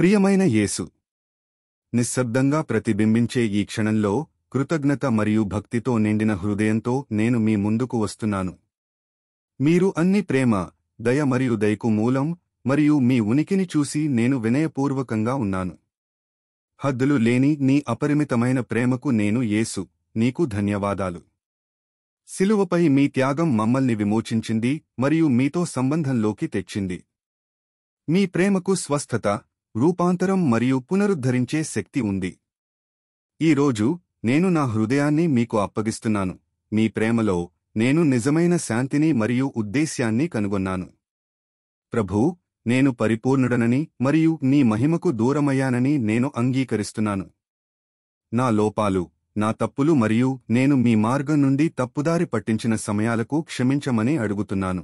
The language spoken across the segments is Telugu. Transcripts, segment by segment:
ప్రియమైన యేసు, నిశ్శబ్దంగా ప్రతిబింబించే ఈ క్షణంలో కృతజ్ఞత మరియు భక్తితో నిండిన హృదయంతో నేను మీ ముందుకు వస్తున్నాను. మీరు అన్ని ప్రేమ, దయ మరియు దయకు మూలం, మరియు మీ ఉనికిని చూసి నేను వినయపూర్వకంగా ఉన్నాను. హద్దులు లేని నీ అపరిమితమైన ప్రేమకు నేను యేసు, నీకు ధన్యవాదాలు. శిలువపై మీ త్యాగం మమ్మల్ని విమోచించింది మరియు మీతో సంబంధంలోకి తెచ్చింది. మీ ప్రేమకు స్వస్థత, రూపాంతరం మరియు పునరుద్ధరించే శక్తి ఉంది. ఈరోజు నేను నా హృదయాన్ని మీకు అప్పగిస్తున్నాను. మీ ప్రేమలో నేను నిజమైన శాంతిని మరియు ఉద్దేశ్యాన్ని కనుగొన్నాను. ప్రభూ, నేను పరిపూర్ణుడనని మరియు నీ మహిమకు దూరమయ్యానని నేను అంగీకరిస్తున్నాను. నా లోపాలు, నా తప్పులు మరియు నేను మీ మార్గం నుండి తప్పుదారి పట్టించిన సమయాలకు క్షమించమని అడుగుతున్నాను.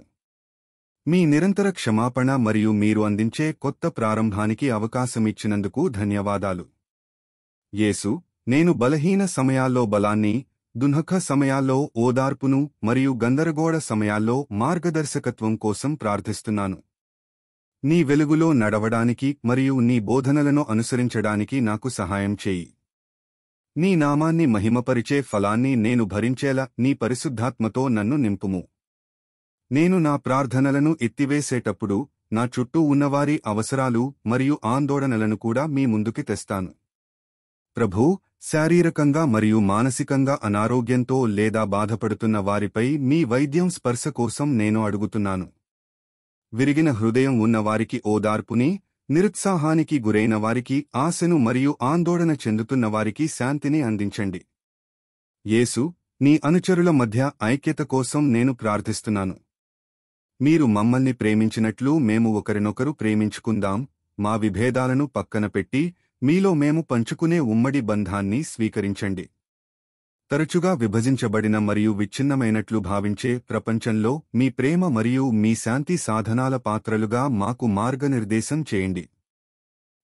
మీ నిరంతర క్షమాపణ మరియు మీరు అందించే కొత్త ప్రారంభానికి అవకాశమిచ్చినందుకు ధన్యవాదాలు. యేసు, నేను బలహీన సమయాల్లో బలాన్ని, దుఃఖ సమయాల్లో ఓదార్పును మరియు గందరగోళ సమయాల్లో మార్గదర్శకత్వం కోసం ప్రార్థిస్తున్నాను. నీ వెలుగులో నడవడానికి మరియు నీ బోధనలను అనుసరించడానికి నాకు సహాయం చేయి. నీ నామాన్ని మహిమపరిచే ఫలాన్ని నేను భరించేలా నీ పరిశుద్ధాత్మతో నన్ను నింపుము. నేను నా ప్రార్థనలను ఎత్తివేసేటప్పుడు నా చుట్టూ ఉన్నవారి అవసరాలు మరియు ఆందోళనలను కూడా మీ ముందుకి తెస్తాను. ప్రభూ, శారీరకంగా మరియు మానసికంగా అనారోగ్యంతో లేదా బాధపడుతున్న వారిపై మీ వైద్యం స్పర్శ కోసం నేను అడుగుతున్నాను. విరిగిన హృదయం ఉన్నవారికి ఓదార్పుని, నిరుత్సాహానికి గురైన వారికి ఆశను మరియు ఆందోళన చెందుతున్న వారికి శాంతిని అందించండి. యేసు, నీ అనుచరుల మధ్య ఐక్యత కోసం నేను ప్రార్థిస్తున్నాను. మీరు మమ్మల్ని ప్రేమించినట్లు మేము ఒకరినొకరు ప్రేమించుకుందాం. మా విభేదాలను పక్కన పెట్టి మీలో మేము పంచుకునే ఉమ్మడి బంధాన్ని స్వీకరించండి. తరచుగా విభజించబడిన మరియు విచ్ఛిన్నమైనట్లు భావించే ప్రపంచంలో మీ ప్రేమ మరియు మీ శాంతి సాధనాల పాత్రలుగా మాకు మార్గనిర్దేశం చేయండి.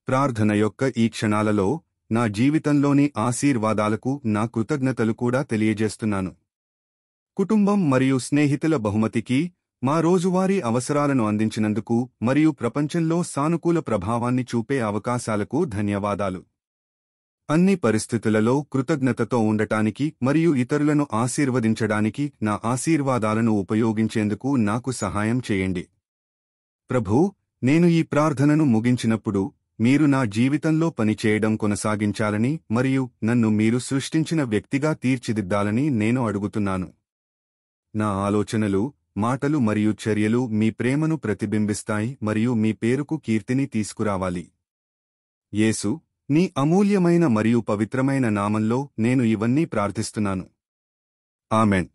ప్రార్థన యొక్క ఈ క్షణాలలో నా జీవితంలోని ఆశీర్వాదాలకు నా కృతజ్ఞతలు కూడా తెలియజేస్తున్నాను. కుటుంబం మరియు స్నేహితుల బహుమతికి, మా రోజువారీ అవసరాలను అందించినందుకు మరియు ప్రపంచంలో సానుకూల ప్రభావాన్ని చూపే అవకాశాలకు ధన్యవాదాలు. అన్ని పరిస్థితులలో కృతజ్ఞతతో ఉండటానికి మరియు ఇతరులను ఆశీర్వదించడానికి నా ఆశీర్వాదాలను ఉపయోగించేందుకు నాకు సహాయం చేయండి. ప్రభూ, నేను ఈ ప్రార్థనను ముగించినప్పుడు మీరు నా జీవితంలో పనిచేయడం కొనసాగించాలని మరియు నన్ను మీరు సృష్టించిన వ్యక్తిగా తీర్చిదిద్దాలని నేను అడుగుతున్నాను. నా ఆలోచనలు, మాటలు మరియు చర్యలు మీ ప్రేమను ప్రతిబింబిస్తాయి మరియు మీ పేరుకు కీర్తిని తీసుకురావాలి. యేసు, నీ అమూల్యమైన మరియు పవిత్రమైన నామంలో నేను ఇవన్నీ ప్రార్థిస్తున్నాను. ఆమెన్.